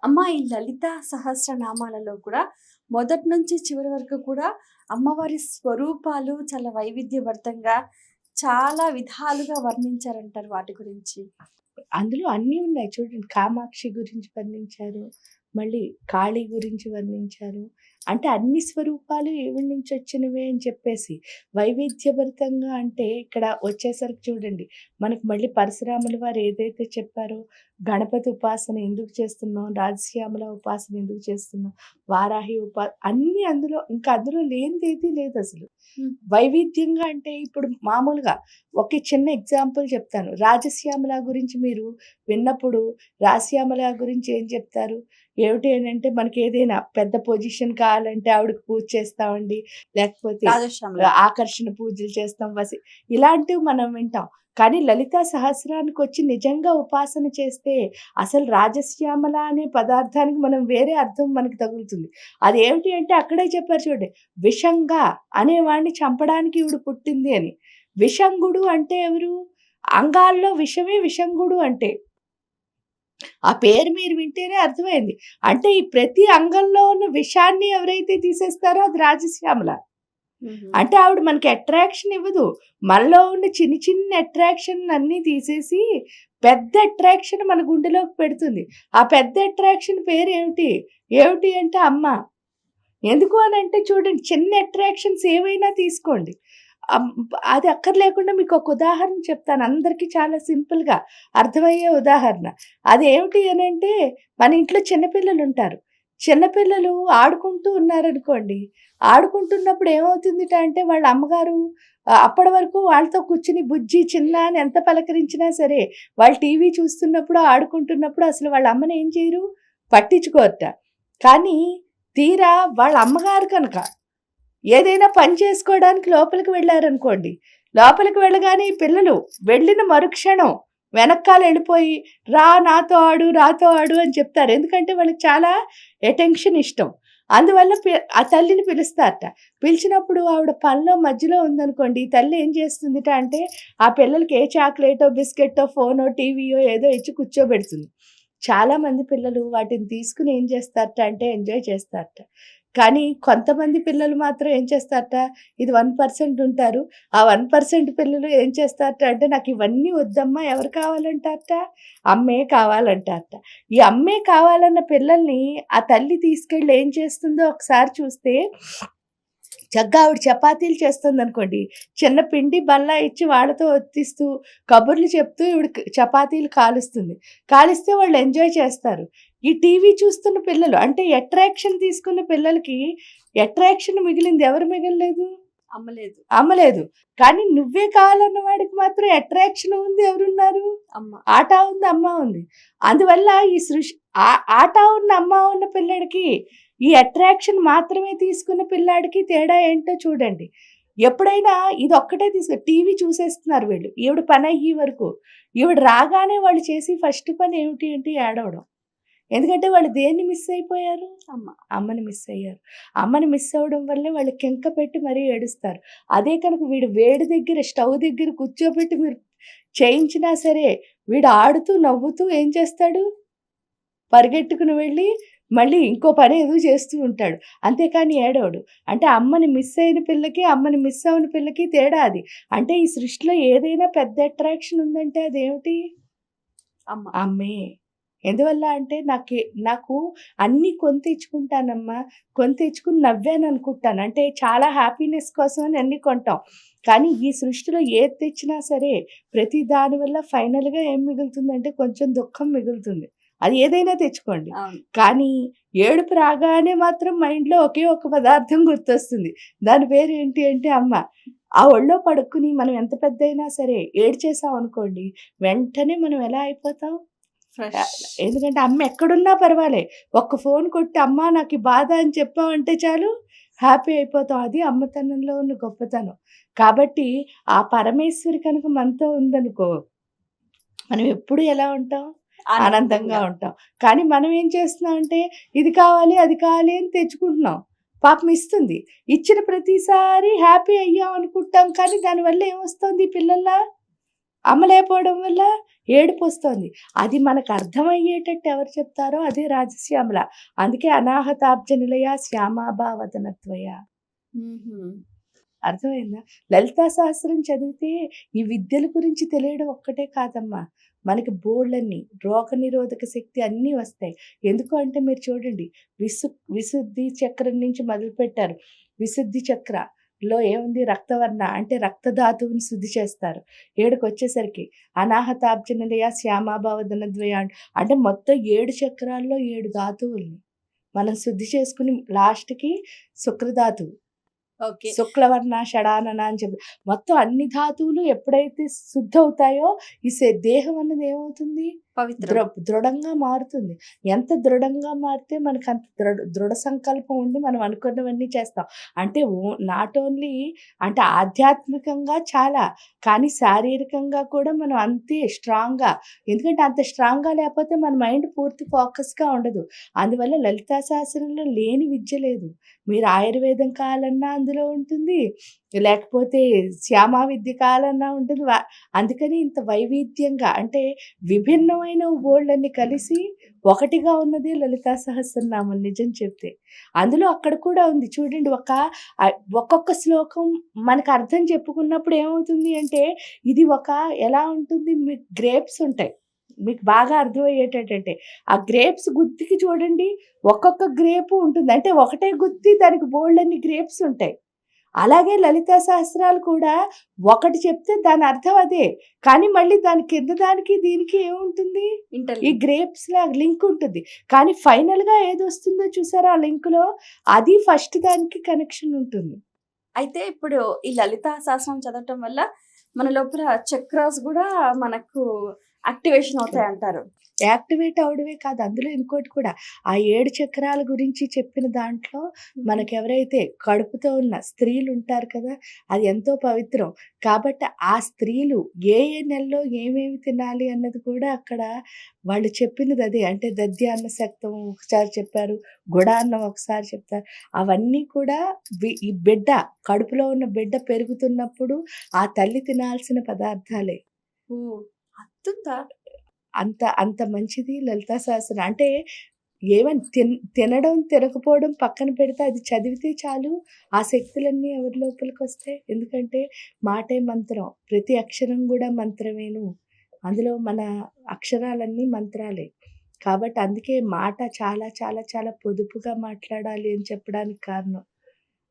అమ్మ ఈ లలిత సహస్రనామాలలో కూడా మొదటి నుంచి చివరి వరకు కూడా అమ్మవారి స్వరూపాలు చాలా వైవిధ్యభరితంగా చాలా విధాలుగా వర్ణించారంటారు వాటి గురించి. అందులో అన్నీ ఉన్నాయి చూడండి. కామాక్షి గురించి వర్ణించారు. మళ్ళీ కాళీ గురించి వర్ణించారు. అంటే అన్ని స్వరూపాలు ఈవిడ నుంచి వచ్చినవే అని చెప్పేసి వైవిధ్యభరితంగా అంటే ఇక్కడ వచ్చేసరికి చూడండి. మనకు మళ్ళీ పరశురాముల వారు ఏదైతే చెప్పారో గణపతి ఉపాసన ఎందుకు చేస్తున్నాం, రాజశ్యామల ఉపాసన ఎందుకు చేస్తున్నాం, వారాహి అన్నీ అందులో ఇంకా అందులో లేనిది ఏదీ లేదు అసలు. వైవిధ్యంగా అంటే ఇప్పుడు మామూలుగా ఒక చిన్న ఎగ్జాంపుల్ చెప్తాను. రాజశ్యామల గురించి మీరు విన్నప్పుడు రాజశ్యామల గురించి ఏం చెప్తారు? ఏమిటి అనంటే మనకి ఏదైనా పెద్ద పొజిషన్ కావాలంటే ఆవిడకి పూజ చేస్తామండి. లేకపోతే రాజశ్యామల ఆకర్షణ పూజలు చేస్తాం. ఇలాంటివి మనం వింటాం. కానీ లలితా సహస్రానికి వచ్చి నిజంగా ఉపాసన చేస్తే అసలు రాజశ్యామల అనే పదార్థానికి మనం వేరే అర్థం మనకి తగులుతుంది. అదేమిటి అంటే అక్కడే చెప్పారు చూడండి. విషంగా అనేవాడిని చంపడానికి ఈవిడ పుట్టింది అని. విషంగుడు అంటే ఎవరు? అంగాల్లో విషమే విషంగుడు అంటే. ఆ పేరు మీరు వింటేనే అర్థమైంది. అంటే ఈ ప్రతి అంగంలో ఉన్న విషాన్ని ఎవరైతే తీసేస్తారో అది రాజశ్యామల. అంటే ఆవిడ మనకి అట్రాక్షన్ ఇవ్వదు. మనలో ఉన్న చిన్న చిన్న అట్రాక్షన్ అన్నీ తీసేసి పెద్ద అట్రాక్షన్ మన గుండెలోకి పెడుతుంది. ఆ పెద్ద అట్రాక్షన్ పేరు ఏమిటి? ఏమిటి అంటే అమ్మ. ఎందుకు అని అంటే చూడండి, చిన్న అట్రాక్షన్స్ ఏవైనా తీసుకోండి. అది అక్కర్లేకుండా మీకు ఒక ఉదాహరణ చెప్తాను. అందరికీ చాలా సింపుల్గా అర్థమయ్యే ఉదాహరణ. అదేమిటి అని అంటే మన ఇంట్లో చిన్నపిల్లలు ఉంటారు. చిన్నపిల్లలు ఆడుకుంటూ ఉన్నారనుకోండి. ఆడుకుంటున్నప్పుడు ఏమవుతుందిట అంటే వాళ్ళ అమ్మగారు అప్పటి వరకు వాళ్ళతో కూర్చుని బుజ్జి చిన్న అని ఎంత పలకరించినా సరే వాళ్ళు టీవీ చూస్తున్నప్పుడు ఆడుకుంటున్నప్పుడు అసలు వాళ్ళ అమ్మని ఏం చేయరు, పట్టించుకోరట. కానీ తీరా వాళ్ళ అమ్మగారు కనుక ఏదైనా పని చేసుకోవడానికి లోపలికి వెళ్ళారనుకోండి. లోపలికి వెళ్ళగానే ఈ పిల్లలు వెళ్ళిన మరుక్షణం వెనకాల వెళ్ళిపోయి నాతో ఆడు నాతో ఆడు అని చెప్తారు. ఎందుకంటే వాళ్ళకి చాలా అటెన్షన్ ఇష్టం. అందువల్ల ఆ తల్లిని పిలుస్తారట. పిలిచినప్పుడు ఆవిడ పనిలో మధ్యలో ఉందనుకోండి, ఈ తల్లి ఏం చేస్తుందిట అంటే ఆ పిల్లలకి ఏ చాక్లెటో బిస్కెట్టో ఫోనో టీవీయో ఏదో ఇచ్చి కూర్చోబెడుతుంది. చాలామంది పిల్లలు వాటిని తీసుకుని ఏం చేస్తారట అంటే ఎంజాయ్ చేస్తారట. కానీ కొంతమంది పిల్లలు మాత్రం ఏం చేస్తారట, ఇది 1% ఉంటారు. ఆ 1% పిల్లలు ఏం చేస్తారట అంటే నాకు ఇవన్నీ వద్దమ్మా, ఎవరు కావాలంటారట, అమ్మే కావాలంటారట. ఈ అమ్మే కావాలన్న పిల్లల్ని ఆ తల్లి తీసుకెళ్ళి ఏం చేస్తుందో ఒకసారి చూస్తే చక్కగా ఆవిడ చపాతీలు చేస్తుంది అనుకోండి. చిన్న పిండి బల్ల ఇచ్చి వాళ్ళతో ఒత్తిస్తూ కబుర్లు చెప్తూ ఈవిడ చపాతీలు కాలుస్తుంది. కాలిస్తే వాళ్ళు ఎంజాయ్ చేస్తారు. ఈ టీవీ చూస్తున్న పిల్లలు అంటే అట్రాక్షన్ తీసుకున్న పిల్లలకి అట్రాక్షన్ మిగిలింది, ఎవరు మిగలలేదు? అమ్మలేదు. కానీ నువ్వే కావాలన్న వాడికి మాత్రం అట్రాక్షన్ ఉంది, ఎవరున్నారు? అమ్మ. ఆట ఉంది, అమ్మ ఉంది. అందువల్ల ఈ ఆట ఉన్న అమ్మ ఉన్న పిల్లడికి ఈ అట్రాక్షన్ మాత్రమే తీసుకున్న పిల్లాడికి తేడా ఏంటో చూడండి. ఎప్పుడైనా ఇది ఒక్కటే టీవీ చూసేస్తున్నారు వీళ్ళు. ఈవిడ పని అయ్యే వరకు. ఈవిడ రాగానే వాళ్ళు చేసి ఫస్ట్ పని ఏమిటి అంటే ఏడవడం. ఎందుకంటే వాళ్ళు దేన్ని మిస్ అయిపోయారు? అమ్మని మిస్ అయ్యారు. అమ్మని మిస్ అవ్వడం వల్లే వాళ్ళు కెంక పెట్టి మరీ ఏడుస్తారు. అదే కనుక వీడు వేడి దగ్గర స్టవ్ దగ్గర కూర్చోబెట్టి మీరు చేయించినా సరే వీడు ఆడుతూ నవ్వుతూ ఏం చేస్తాడు, పరిగెట్టుకుని వెళ్ళి మళ్ళీ ఇంకో పని ఏదో చేస్తూ ఉంటాడు. అంతేకాని ఏడవడు. అంటే అమ్మని మిస్ అయిన పిల్లకి అమ్మని మిస్ అయిన పిల్లకి తేడా అది. అంటే ఈ సృష్టిలో ఏదైనా పెద్ద అట్రాక్షన్ ఉందంటే అదేమిటి? అమ్మే. ఎందువల్ల అంటే నాకు అన్నీ కొని తెచ్చుకుంటానమ్మా, కొని తెచ్చుకుని నవ్వాను అనుకుంటాను. అంటే చాలా హ్యాపీనెస్ కోసం అని అన్నీ కొంటాం. కానీ ఈ సృష్టిలో ఏది తెచ్చినా సరే ప్రతి దాని వల్ల ఫైనల్గా ఏం మిగులుతుందంటే కొంచెం దుఃఖం మిగులుతుంది. అది ఏదైనా తెచ్చుకోండి. కానీ ఏడుపు రాగానే మాత్రం మైండ్లో ఒకే ఒక పదార్థం గుర్తొస్తుంది. దాని పేరు ఏంటి అంటే అమ్మ. ఆ ఒళ్ళో పడుకుని మనం ఎంత పెద్ద అయినా సరే ఏడ్చేసాం అనుకోండి, వెంటనే మనం ఎలా అయిపోతాం? ఎందుకంటే అమ్మ ఎక్కడున్నా పర్వాలే, ఒక్క ఫోన్ కొట్టి అమ్మ నాకు ఈ బాధ అని చెప్పామంటే చాలు హ్యాపీ అయిపోతాం. అది అమ్మతనంలో ఉన్న గొప్పతనం. కాబట్టి ఆ పరమేశ్వరి కనుక మనతో ఉందనుకో, మనం ఎప్పుడు ఎలా ఉంటాం? ఆనందంగా ఉంటాం. కానీ మనం ఏం చేస్తున్నాం అంటే ఇది కావాలి అది కావాలి అని తెచ్చుకుంటున్నాం. పాపం ఇస్తుంది. ఇచ్చిన ప్రతిసారి హ్యాపీ అయ్యాం అనుకుంటాం. కానీ దానివల్ల ఏమొస్తుంది పిల్లల్లా? అమ్మలేకపోవడం వల్ల ఏడుపొస్తోంది. అది మనకు అర్థమయ్యేటట్టు ఎవరు చెప్తారో అదే రాజశ్యామల. అందుకే అనాహతాబ్జ నిలయ శ్యామాభా వదనత్వయ. హుహు. అర్థమైందా? లలితా సహస్రం చదివితే ఈ విద్యల గురించి తెలియడం ఒక్కటే కాదమ్మా. మనకి బోలెడన్ని రోగనిరోధక శక్తి అన్నీ వస్తాయి. ఎందుకు అంటే మీరు చూడండి విశుద్ధి చక్రం నుంచి మొదలుపెట్టారు. విశుద్ధి చక్రలో ఏముంది రక్తవర్ణ అంటే రక్తధాతువుని శుద్ధి చేస్తారు. ఏడుకొచ్చేసరికి అనాహతాబ్జ నిలయ శ్యామాభావదనద్వయ అంటే మొత్తం 7 చక్రాల్లో 7 ధాతువుల్ని మనం శుద్ధి చేసుకొని లాస్ట్‌కి శుక్రధాతువు. ఓకే. శుక్లవర్ణ షడానన అని చెప్పి మొత్తం అన్ని ధాతువులు ఎప్పుడైతే శుద్ధవుతాయో ఈ దేహం అన్నది ఏమవుతుంది? పవిత్రం. దృఢంగా మారుతుంది. ఎంత దృఢంగా మారితే మనకంత దృఢ సంకల్పం ఉండి మనం అనుకున్నవన్నీ చేస్తాం. అంటే నాట్ ఓన్లీ అంటే ఆధ్యాత్మికంగా చాలా, కానీ శారీరకంగా కూడా మనం అంతే స్ట్రాంగ్‌గా. ఎందుకంటే అంత స్ట్రాంగ్‌గా లేకపోతే మన మైండ్ పూర్తి ఫోకస్‌గా ఉండదు. అందువల్ల లలితా సహస్రంలో లేని విద్య లేదు. మీరు ఆయుర్వేదం కావాలన్నా అందులో ఉంటుంది. లేకపోతే శ్యామా విద్య కావాలన్నా ఉంటుంది. అందుకని ఇంత వైవిధ్యంగా అంటే విభిన్నమైన బోలెడన్ని కలిసి ఒకటిగా ఉన్నదే లలితా సహస్రనామం నిజం చెప్తే. అందులో అక్కడ కూడా ఉంది చూడండి ఒక్కొక్క శ్లోకం మనకు అర్థం చెప్పుకున్నప్పుడు ఏమవుతుంది అంటే ఇది ఎలా ఉంటుంది మీకు గ్రేప్స్ ఉంటాయి. మీకు బాగా అర్థమయ్యేటట్టంటే ఆ గ్రేప్స్ గుత్తికి చూడండి ఒక్కొక్క గ్రేపు ఉంటుంది. అంటే ఒకటే గుత్తి దానికి బోలెడన్ని గ్రేప్స్ ఉంటాయి. అలాగే లలితా సహస్రాలు కూడా ఒకటి చెప్తే దాని అర్థం అదే. కానీ మళ్ళీ దాని కింద దానికి దీనికి ఏముంటుంది? ఈ ఇంటర్‌లింక్. గ్రేప్స్‌లా లింక్ ఉంటుంది. కానీ ఫైనల్‌గా ఏదొస్తుందో చూసారా ఆ లింక్‌లో? అది ఫస్ట్ దానికి కనెక్షన్ ఉంటుంది. అయితే ఇప్పుడు ఈ లలితా సహస్రం చదవటం వల్ల మన లోపల చక్రాస్ గూడా మనకు యాక్టివేషన్ అవుతాయంటారు. యాక్టివేట్ అవ్వడమే కాదు అందులో ఇంకోటి కూడా ఆ 7 చక్రాల గురించి చెప్పిన దాంట్లో మనకెవరైతే కడుపుతో ఉన్న స్త్రీలు ఉంటారు కదా! అది ఎంతో పవిత్రం. కాబట్టి ఆ స్త్రీలు ఏ నెలలో ఏమేమి తినాలి అన్నది కూడా అక్కడ వాళ్ళు చెప్పినదదే. అంటే దధ్యాన్న శక్తం ఒకసారి చెప్పారు. గుడాన్నం ఒకసారి చెప్తారు. అవన్నీ కూడా ఈ బిడ్డ కడుపులో ఉన్న బిడ్డ పెరుగుతున్నప్పుడు ఆ తల్లి తినాల్సిన పదార్థాలే. ఓహ్! అద్భుత. అంత మంచిది లలితా సహస్రం. అంటే ఏమని తినడం, తినకపోవడం పక్కన పెడితే అది చదివితే చాలు ఆ శక్తులన్నీ ఎవరి లోపలికొస్తాయి. ఎందుకంటే మాటే మంత్రం. ప్రతి అక్షరం గూడా మంత్రమేను. అందులో మన అక్షరాలన్నీ మంత్రాలే. కాబట్టి అందుకే మాట చాలా చాలా చాలా పొదుపుగా మాట్లాడాలి అని చెప్పడానికి కారణం.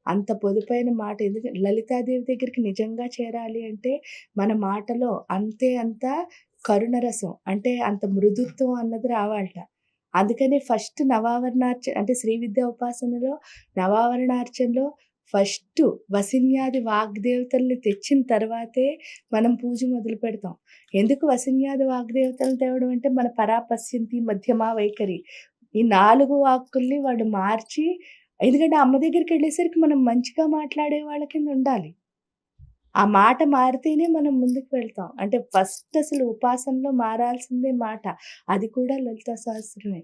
అంత పొదుపైన మాట ఎందుకంటే లలితాదేవి దగ్గరికి నిజంగా చేరాలి అంటే మన మాటలో అంత కరుణరసం అంటే అంత మృదుత్వం అన్నది రావాలట. అందుకని ఫస్ట్ అంటే శ్రీ విద్యా ఉపాసనలో నవావరణార్చనలో ఫస్ట్ వసిన్యాది వాగ్దేవతల్ని తెచ్చిన తర్వాతే మనం పూజ మొదలు పెడతాం. ఎందుకు వసిన్యాది వాగ్దేవతలను తేవడం అంటే మన పరాపశ్యంతి మధ్యమా వైఖరి. ఈ 4 వాక్కుల్ని వాడు మార్చి ఎందుకంటే అమ్మ దగ్గరికెళ్ళేసరికి మనం మంచిగా మాట్లాడే వాళ్ళ కింద ఉండాలి. ఆ మాట మారితేనే మనం ముందుకు వెళ్తాం. అంటే ఫస్ట్ అసలు ఉపాసనలో మారాల్సిందే మాట. అది కూడా లలితా సహస్రమే.